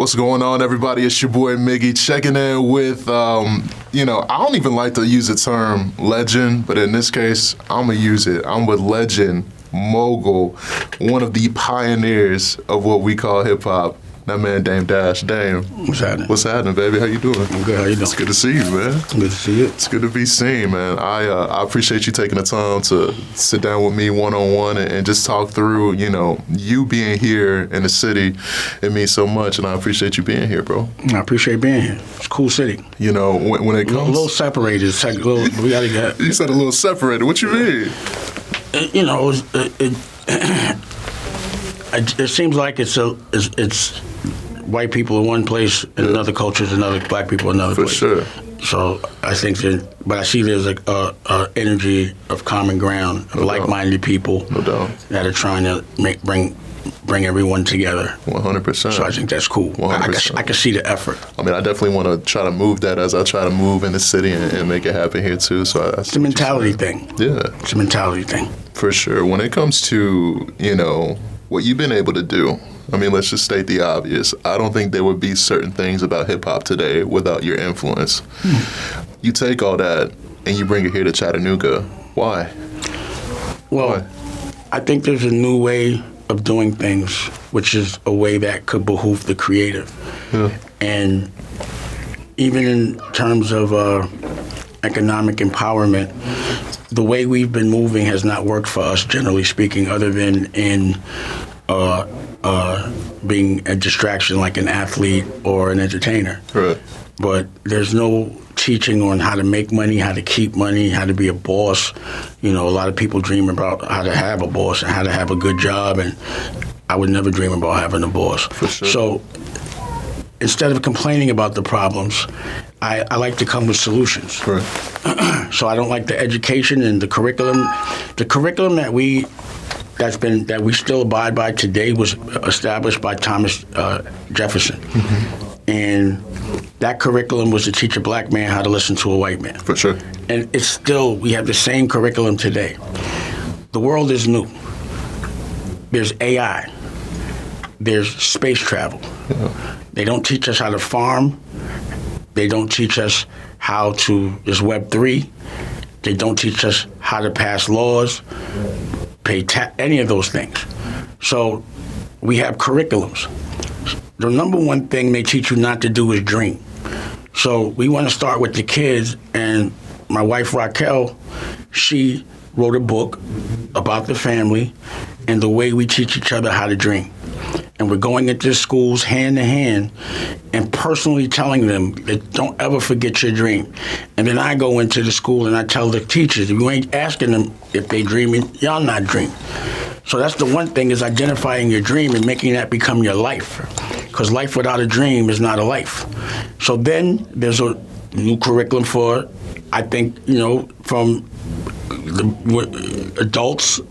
What's going on, everybody? It's your boy Miggie checking in with, I don't even like to use the term legend, but in this case, I'm going to use it. I'm with legend, mogul, one of the pioneers of what we call hip-hop. That man, Dame Dash. Dame. What's happening? What's happening, baby? How you doing? I'm good. How you doing? It's good to see you, man. Good to see you. It's good to be seen, man. I appreciate you taking the time to sit down with me one-on-one and just talk through, you being here in the city. It means so much, and I appreciate you being here, bro. I appreciate being here. It's a cool city. When it comes... A little separated. We got to get... You said a little separated. What you mean? It seems like it's white people in one place and another culture is another, black people in another place. For sure. So I think but I see there's a energy of common ground, of like-minded people that are trying to bring everyone together. 100%. So I think that's cool. 100%. I can see the effort. I mean, I definitely want to try to move that as I try to move in the city and make it happen here too. So it's a mentality thing. Yeah. It's a mentality thing. For sure. When it comes to, what you've been able to do, I mean, let's just state the obvious. I don't think there would be certain things about hip-hop today without your influence. You take all that and you bring it here to Chattanooga. Why? Well, I think there's a new way of doing things, which is a way that could behoove the creative. Yeah. And even in terms of economic empowerment, the way we've been moving has not worked for us, generally speaking, other than in being a distraction like an athlete or an entertainer. Right. But there's no teaching on how to make money, how to keep money, how to be a boss. A lot of people dream about how to have a boss and how to have a good job, and I would never dream about having a boss. For sure. So instead of complaining about the problems, I like to come with solutions. Right. So I don't like the education and the curriculum. The curriculum that we still abide by today was established by Thomas Jefferson. Mm-hmm. And that curriculum was to teach a black man how to listen to a white man. For sure. And we have the same curriculum today. The world is new. There's AI. There's space travel. Yeah. They don't teach us how to farm. They don't teach us how to, there's Web3. They don't teach us how to pass laws, any of those things. So we have curriculums. The number one thing they teach you not to do is dream. So we want to start with the kids, and my wife Raquel, she wrote a book about the family and the way we teach each other how to dream. And we're going into schools hand to hand and personally telling them that don't ever forget your dream. And then I go into the school and I tell the teachers, if you ain't asking them if they dreaming, y'all not dreaming. So that's the one thing, is identifying your dream and making that become your life. Because life without a dream is not a life. So then there's a new curriculum for, I think, from the adults,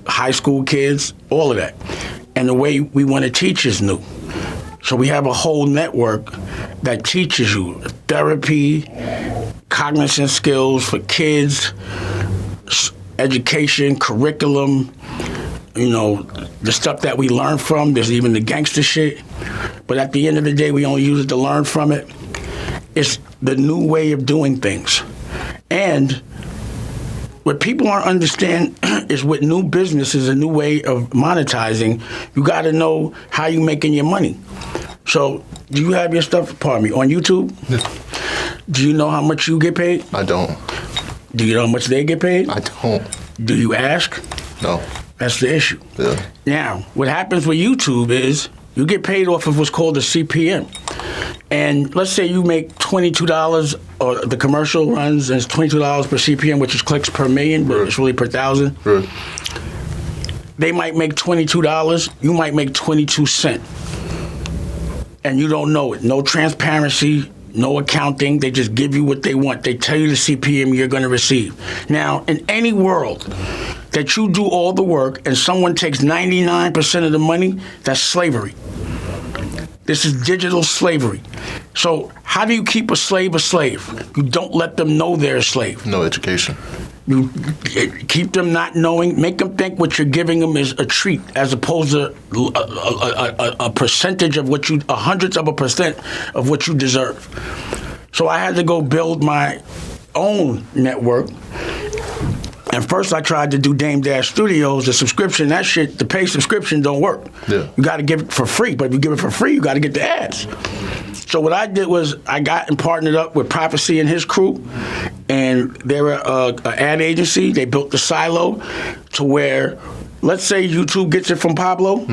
high school kids, all of that. And the way we want to teach is new. So we have a whole network that teaches you therapy, cognition skills for kids, education, curriculum, the stuff that we learn from. There's even the gangster shit. But at the end of the day, we only use it to learn from it. It's the new way of doing things. And what people aren't understand is with new businesses, a new way of monetizing, you got to know how you making your money. So do you have your stuff, pardon me, on YouTube? Yeah. Do you know how much you get paid? I don't. Do you know how much they get paid? I don't. Do you ask? No. That's the issue. Yeah. Now, what happens with YouTube is you get paid off of what's called a CPM. And let's say you make $22, or the commercial runs, and it's $22 per CPM, which is clicks per million, but it's really per thousand. Right. They might make $22, you might make 22 cents. And you don't know it. No transparency, no accounting. They just give you what they want. They tell you the CPM you're going to receive. Now, in any world that you do all the work and someone takes 99% of the money, that's slavery. This is digital slavery. So how do you keep a slave a slave? You don't let them know they're a slave. No education. You keep them not knowing, make them think what you're giving them is a treat as opposed to a percentage of what you, a hundredth of a percent of what you deserve. So I had to go build my own network. And first I tried to do Dame Dash Studios, the subscription, that shit, the paid subscription don't work. Yeah. You got to give it for free, but if you give it for free, you got to get the ads. So what I did was I got and partnered up with Prophecy and his crew, and they were an ad agency. They built the silo to where, let's say YouTube gets it from Pablo,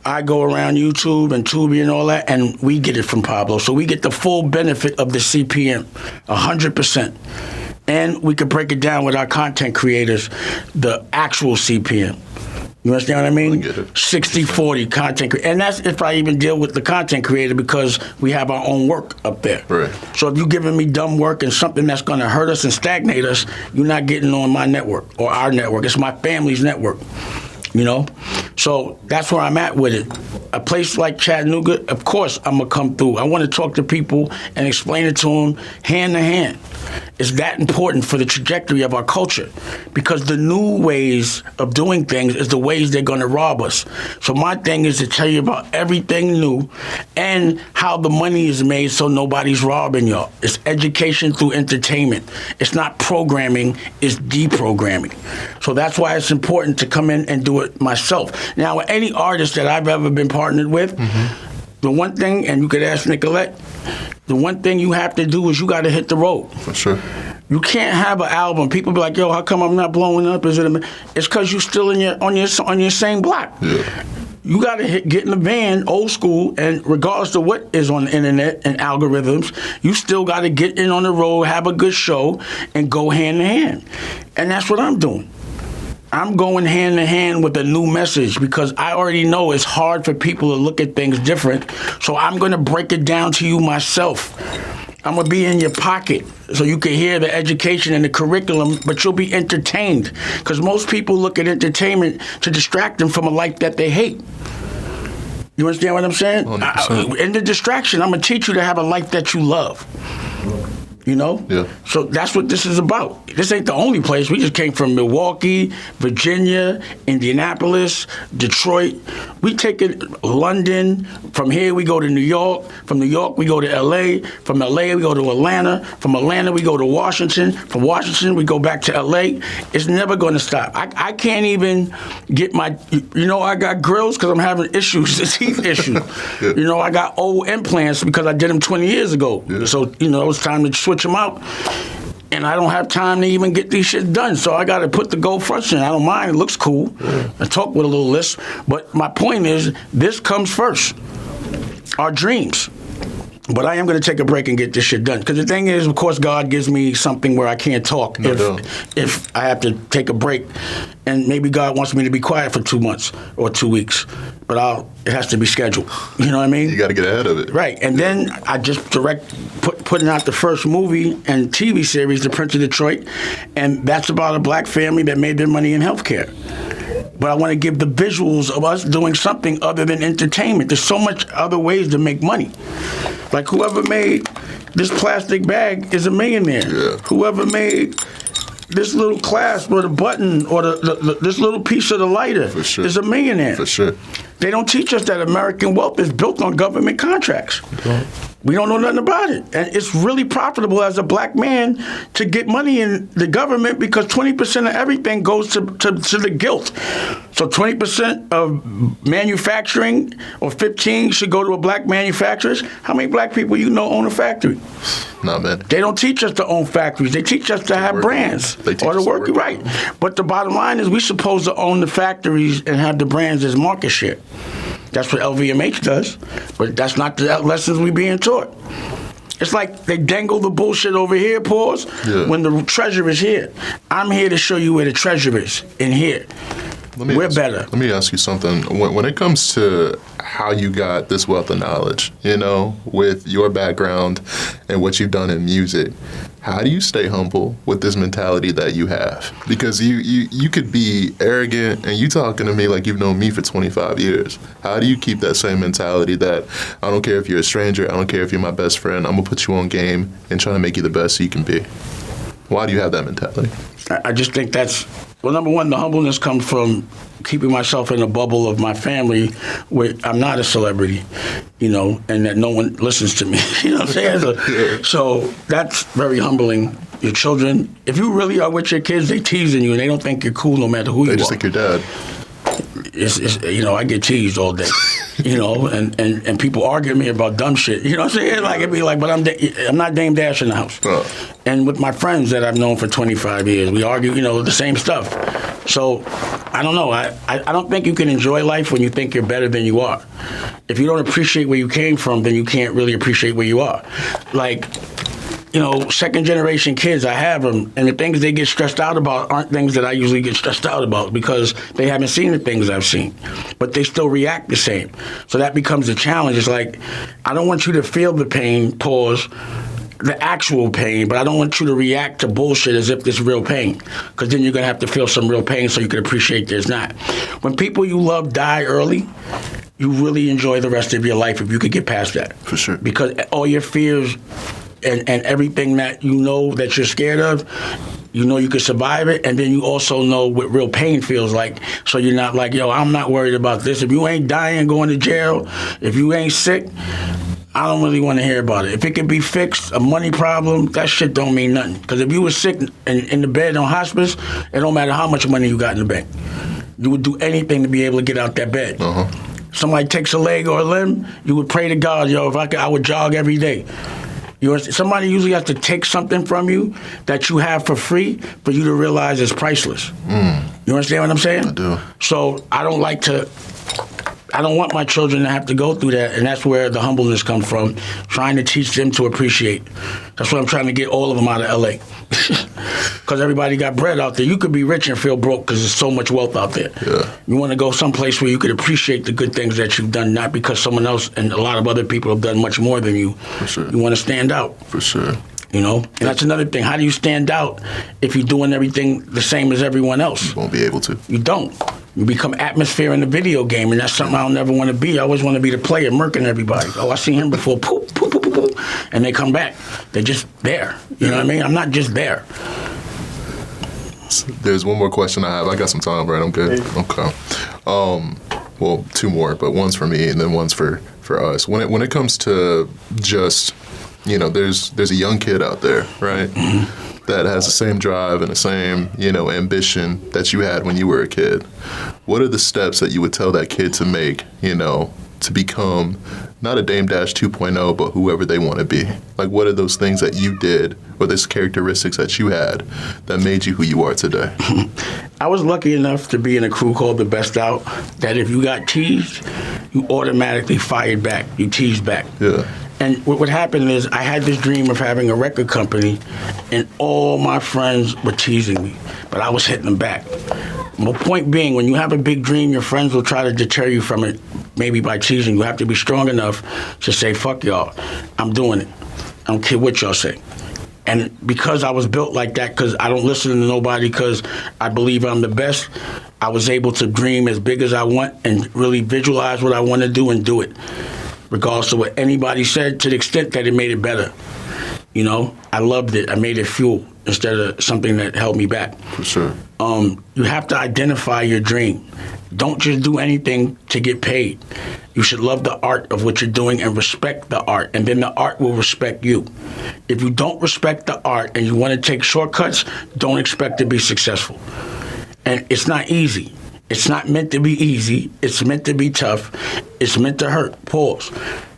I go around YouTube and Tubi and all that, and we get it from Pablo. So we get the full benefit of the CPM, 100%. And we could break it down with our content creators, the actual CPM. You understand what I mean? I get it. 60-40 content creator. And that's if I even deal with the content creator because we have our own work up there. Right. So if you're giving me dumb work and something that's going to hurt us and stagnate us, you're not getting on my network or our network. It's my family's network. You know? So that's where I'm at with it. A place like Chattanooga, of course I'm going to come through. I want to talk to people and explain it to them hand to hand. It's that important for the trajectory of our culture because the new ways of doing things is the ways they're going to rob us. So my thing is to tell you about everything new and how the money is made so nobody's robbing y'all. It's education through entertainment. It's not programming, it's deprogramming. So that's why it's important to come in and do it myself. Now, with any artist that I've ever been partnered with, the one thing, and you could ask Nicolette, the one thing you have to do is you got to hit the road. For sure. You can't have an album. People be like, "Yo, how come I'm not blowing up?" It's because you're still on your same block. Yeah. You got to get in the van, old school, and regardless of what is on the internet and algorithms, you still got to get in on the road, have a good show, and go hand in hand. And that's what I'm doing. I'm going hand in hand with a new message because I already know it's hard for people to look at things different. So I'm going to break it down to you myself. I'm going to be in your pocket so you can hear the education and the curriculum, but you'll be entertained because most people look at entertainment to distract them from a life that they hate. You understand what I'm saying? In the distraction, I'm going to teach you to have a life that you love. You know? Yeah. So that's what this is about. This ain't the only place. We just came from Milwaukee, Virginia, Indianapolis, Detroit. We take it London. From here we go to New York. From New York we go to LA. From LA we go to Atlanta. From Atlanta we go to Washington. From Washington we go back to LA. It's never going to stop. I can't even get my, I got grills because I'm having issues, teeth issues. Yeah. I got old implants because I did them 20 years ago. Yeah. So, it was time to switch them out. And I don't have time to even get these shit done. So I got to put the gold fronts in. I don't mind. It looks cool. Yeah. I talk with a little list. But my point is, this comes first. Our dreams. But I am going to take a break and get this shit done. Because the thing is, of course, God gives me something where I can't talk if I have to take a break. And maybe God wants me to be quiet for 2 months or 2 weeks. But it has to be scheduled. You know what I mean? You got to get ahead of it. Right. And then I just putting out the first movie and TV series, The Prince of Detroit. And that's about a black family that made their money in healthcare. But I want to give the visuals of us doing something other than entertainment. There's so much other ways to make money. Like whoever made this plastic bag is a millionaire. Yeah. Whoever made this little clasp or the button or this little piece of the lighter is a millionaire. For sure. They don't teach us that American wealth is built on government contracts. We don't know nothing about it. And it's really profitable as a black man to get money in the government because 20% of everything goes to the guilt. So 20% of manufacturing or 15 should go to a black manufacturers. How many black people own a factory? Not many. They don't teach us to own factories. They teach us to have brands or to work. Right. But the bottom line is we're supposed to own the factories and have the brands as market share. That's what LVMH does, but that's not the lessons we being taught. It's like they dangle the bullshit over here, when the treasure is here. I'm here to show you where the treasure is, in here. We're better. Let me ask you something. When it comes to how you got this wealth of knowledge, with your background and what you've done in music. How do you stay humble with this mentality that you have? Because you could be arrogant, and you talking to me like you've known me for 25 years. How do you keep that same mentality that I don't care if you're a stranger, I don't care if you're my best friend, I'm going to put you on game and try to make you the best you can be? Why do you have that mentality? I just think well, number one, the humbleness comes from keeping myself in a bubble of my family where I'm not a celebrity, and that no one listens to me. You know what I'm saying? So that's very humbling. Your children, if you really are with your kids, they teasing you and they don't think you're cool no matter who you are. They just think you're dad. I get teased all day, and people argue with me about dumb shit. You know what I'm saying? Like, it'd be like, but I'm not Dame Dash in the house. And with my friends that I've known for 25 years, we argue, the same stuff. So, I don't know. I don't think you can enjoy life when you think you're better than you are. If you don't appreciate where you came from, then you can't really appreciate where you are. Like, second generation kids, I have them, and the things they get stressed out about aren't things that I usually get stressed out about because they haven't seen the things I've seen, but they still react the same. So that becomes a challenge. It's like, I don't want you to feel the pain, the actual pain, but I don't want you to react to bullshit as if it's real pain, because then you're going to have to feel some real pain so you can appreciate there's not. When people you love die early, you really enjoy the rest of your life if you could get past that. For sure. Because all your fears and everything that that you're scared of, you can survive it, and then you also know what real pain feels like, so you're not like, I'm not worried about this. If you ain't dying, going to jail, if you ain't sick, I don't really want to hear about it. If it can be fixed, a money problem, that shit don't mean nothing. Because if you were sick and in the bed on hospice, it don't matter how much money you got in the bank. You would do anything to be able to get out that bed. Somebody takes a leg or a limb, you would pray to God, if I could, I would jog every day. Somebody usually has to take something from you that you have for free for you to realize it's priceless. You understand what I'm saying? I do. So I don't want my children to have to go through that, and that's where the humbleness comes from, trying to teach them to appreciate. That's what I'm trying to get all of them out of L.A. Because everybody got bread out there. You could be rich and feel broke because there's so much wealth out there. Yeah. You want to go someplace where you could appreciate the good things that you've done, not because someone else and a lot of other people have done much more than you. For sure. You want to stand out. For sure. And that's another thing. How do you stand out if you're doing everything the same as everyone else? You won't be able to. You don't. You become atmosphere in the video game, and that's something I'll never want to be. I always want to be the player, murking everybody. Oh, I seen him before, poop, poop, poop, poop, poop, and they come back. They're just there. You know what I mean? I'm not just there. There's one more question I have. I got some time, right? I'm good. Okay. Well, two more, but one's for me and then one's for us. When it comes to just, there's a young kid out there, right? That has the same drive and the same, ambition that you had when you were a kid. What are the steps that you would tell that kid to make, to become not a Dame Dash 2.0, but whoever they want to be? Like, what are those things that you did, or those characteristics that you had that made you who you are today? I was lucky enough to be in a crew called The Best Out, that if you got teased, you automatically fired back. You teased back. Yeah. And what happened is I had this dream of having a record company, and all my friends were teasing me, but I was hitting them back. My point being, when you have a big dream, your friends will try to deter you from it, maybe by teasing. You have to be strong enough to say, fuck y'all, I'm doing it. I don't care what y'all say. And because I was built like that, because I don't listen to nobody, because I believe I'm the best, I was able to dream as big as I want and really visualize what I want to do and do it, regardless of what anybody said, to the extent that it made it better. I loved it. I made it fuel instead of something that held me back. For sure. You have to identify your dream. Don't just do anything to get paid. You should love the art of what you're doing and respect the art, and then the art will respect you. If you don't respect the art and you want to take shortcuts, don't expect to be successful. And it's not easy. It's not meant to be easy. It's meant to be tough. It's meant to hurt. Pause.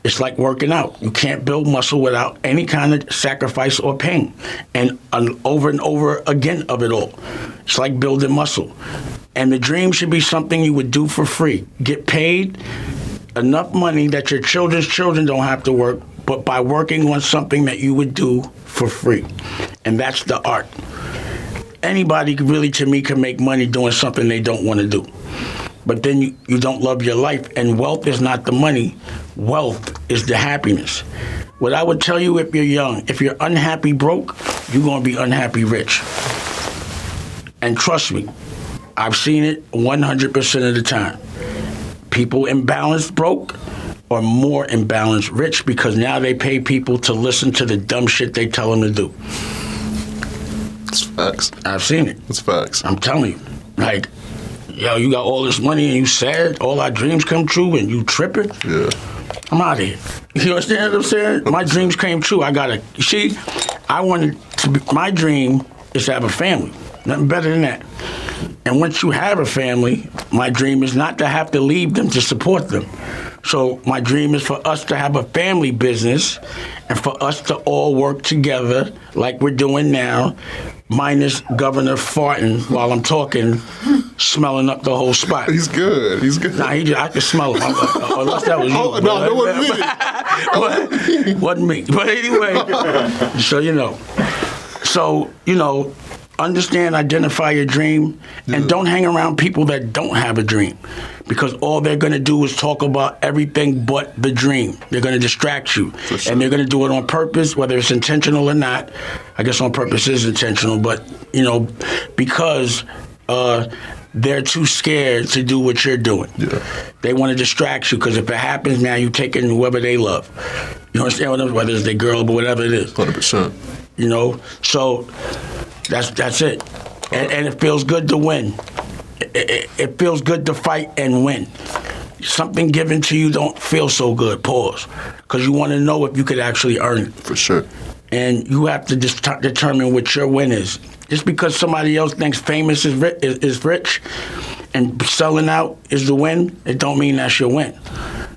It's like working out. You can't build muscle without any kind of sacrifice or pain. And over again of it all. It's like building muscle. And the dream should be something you would do for free. Get paid enough money that your children's children don't have to work, but by working on something that you would do for free. And that's the art. Anybody really, to me, can make money doing something they don't want to do. but then you don't love your life. And wealth is not the money. Wealth is the happiness. What I would tell you if you're young, if you're unhappy broke, you're going to be unhappy rich. And trust me, I've seen it 100% of the time. People imbalanced broke are more imbalanced rich because now they pay people to listen to the dumb shit they tell them to do. It's facts. I've seen it. It's facts. I'm telling you. Like, yo, you got all this money and you sad, all our dreams come true and you tripping? Yeah. I'm out of here. You understand what I'm saying? My dreams came true. You see, I wanted to be, my dream is to have a family. Nothing better than that. And once you have a family, my dream is not to have to leave them to support them. So my dream is for us to have a family business and for us to all work together like we're doing now, minus Governor farting while I'm talking, smelling up the whole spot. He's good. He's good. Nah, I can smell him. Unless that was you. Oh, no, that wasn't me. Wasn't me. But anyway, so, understand, identify your dream, and don't hang around people that don't have a dream. Because all they're going to do is talk about everything but the dream. They're going to distract you. Sure. And they're going to do it on purpose, whether it's intentional or not. I guess on purpose is intentional, but, because they're too scared to do what you're doing. Yeah. They want to distract you, because if it happens now, you're taking whoever they love. You understand what I'm saying? Whether it's their girl, but whatever it is. 100%. So that's it. And it feels good to win. It feels good to fight and win. Something given to you don't feel so good, pause. Because you want to know if you could actually earn it. For sure. And you have to just determine what your win is. Just because somebody else thinks famous is rich and selling out is the win, it don't mean that's your win.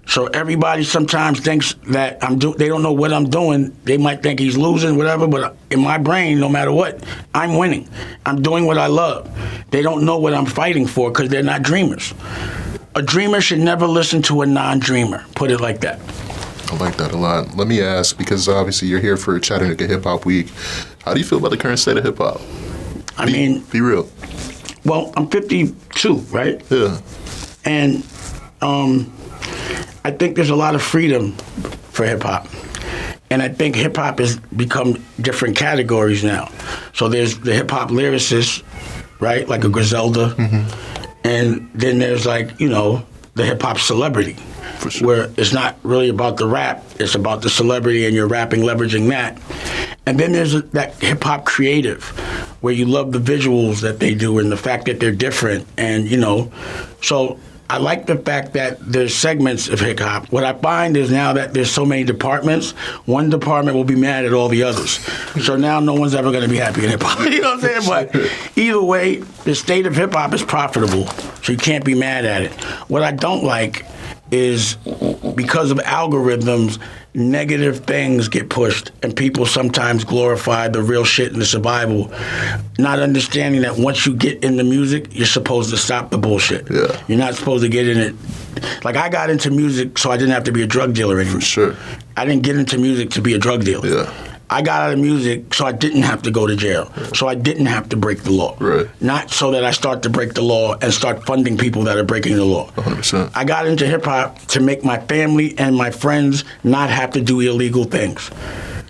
So everybody sometimes thinks that they don't know what I'm doing. They might think he's losing, whatever, but in my brain, no matter what, I'm winning. I'm doing what I love. They don't know what I'm fighting for because they're not dreamers. A dreamer should never listen to a non-dreamer. Put it like that. I like that a lot. Let me ask, because obviously you're here for Chattanooga Hip Hop Week. How do you feel about the current state of hip hop? Be real. Well, I'm 52, right? Yeah. And I think there's a lot of freedom for hip-hop. And I think hip-hop has become different categories now. So there's the hip-hop lyricist, right, like a Griselda. Mm-hmm. And then there's the hip-hop celebrity, for sure, where it's not really about the rap, it's about the celebrity and you're rapping, leveraging that. And then there's that hip-hop creative, where you love the visuals that they do and the fact that they're different. And, so I like the fact that there's segments of hip hop. What I find is now that there's so many departments, one department will be mad at all the others. So now no one's ever going to be happy in hip hop. You know what I'm saying? But either way, the state of hip hop is profitable, so you can't be mad at it. What I don't like is because of algorithms, negative things get pushed, and people sometimes glorify the real shit and the survival, not understanding that once you get into music, you're supposed to stop the bullshit. Yeah. You're not supposed to get in it. Like, I got into music so I didn't have to be a drug dealer anymore. For sure. I didn't get into music to be a drug dealer. Yeah. I got out of music so I didn't have to go to jail, so I didn't have to break the law. Right. Not so that I start to break the law and start funding people that are breaking the law. 100%. I got into hip-hop to make my family and my friends not have to do illegal things.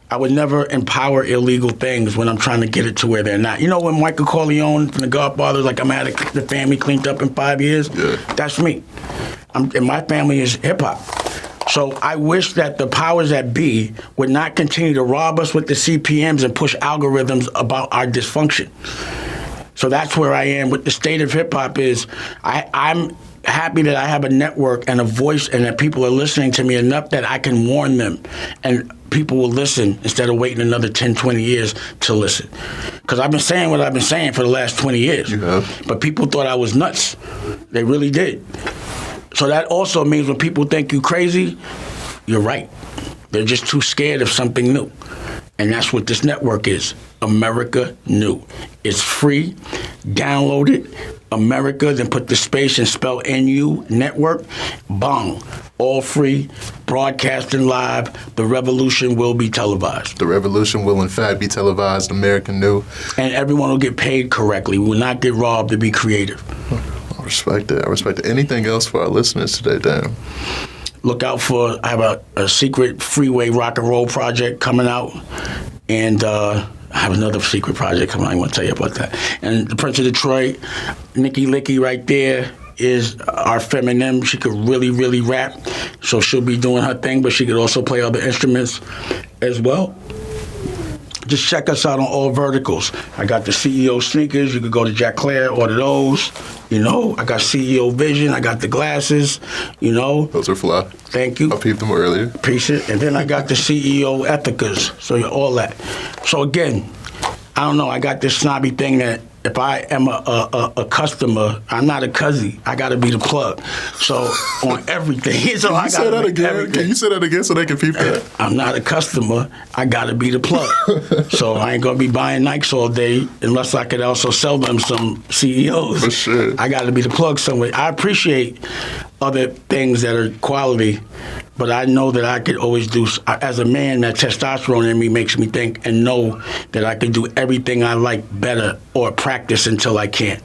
I would never empower illegal things when I'm trying to get it to where they're not. You know when Michael Corleone from The Godfather, like, I'm gonna have the family cleaned up in 5 years? Yeah. That's me. And my family is hip-hop. So I wish that the powers that be would not continue to rob us with the CPMs and push algorithms about our dysfunction. So that's where I am with the state of hip-hop is I'm happy that I have a network and a voice and that people are listening to me enough that I can warn them. And people will listen instead of waiting another 10, 20 years to listen. Because I've been saying what I've been saying for the last 20 years. You have. But people thought I was nuts. They really did. So that also means when people think you crazy, you're right. They're just too scared of something new. And that's what this network is. America New. It's free. Download it. America, then put the space and spell NU, network. Bong. All free. Broadcasting live. The revolution will be televised. The revolution will, in fact, be televised. America New. And everyone will get paid correctly. We will not get robbed to be creative. I respect it. I respect it. Anything else for our listeners today, Dan? Look out for, I have a secret freeway rock and roll project coming out. And I have another secret project coming out. I want to tell you about that. And the Prince of Detroit, Nikki Licky right there is our feminine. She could really, really rap. So she'll be doing her thing, but she could also play other instruments as well. Just check us out on all verticals. I got the CEO sneakers. You could go to Jack Claire, order those. You know, I got CEO Vision. I got the glasses. You know. Those are fly. Thank you. I peeped them earlier. Appreciate it. And then I got the CEO Ethicas. So all that. So again, I don't know. I got this snobby thing that if I am a customer, I'm not a cuzzy. I got to be the plug. So on everything. So Can you say that again? Can you say that again so they can peep that? I'm not a customer. I got to be the plug. So I ain't going to be buying Nikes all day unless I could also sell them some CEOs. For sure. I got to be the plug somewhere. I appreciate other things that are quality, but I know that I could always do, as a man, that testosterone in me makes me think and know that I can do everything I like better or practice until I can't.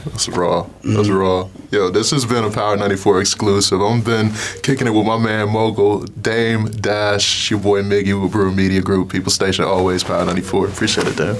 That's raw. That's raw. Yo, this has been a Power 94 exclusive. I've been kicking it with my man Mogul, Dame, Dash, your boy Miggie with Brew Media Group, People Station, always Power 94. Appreciate it, Dame.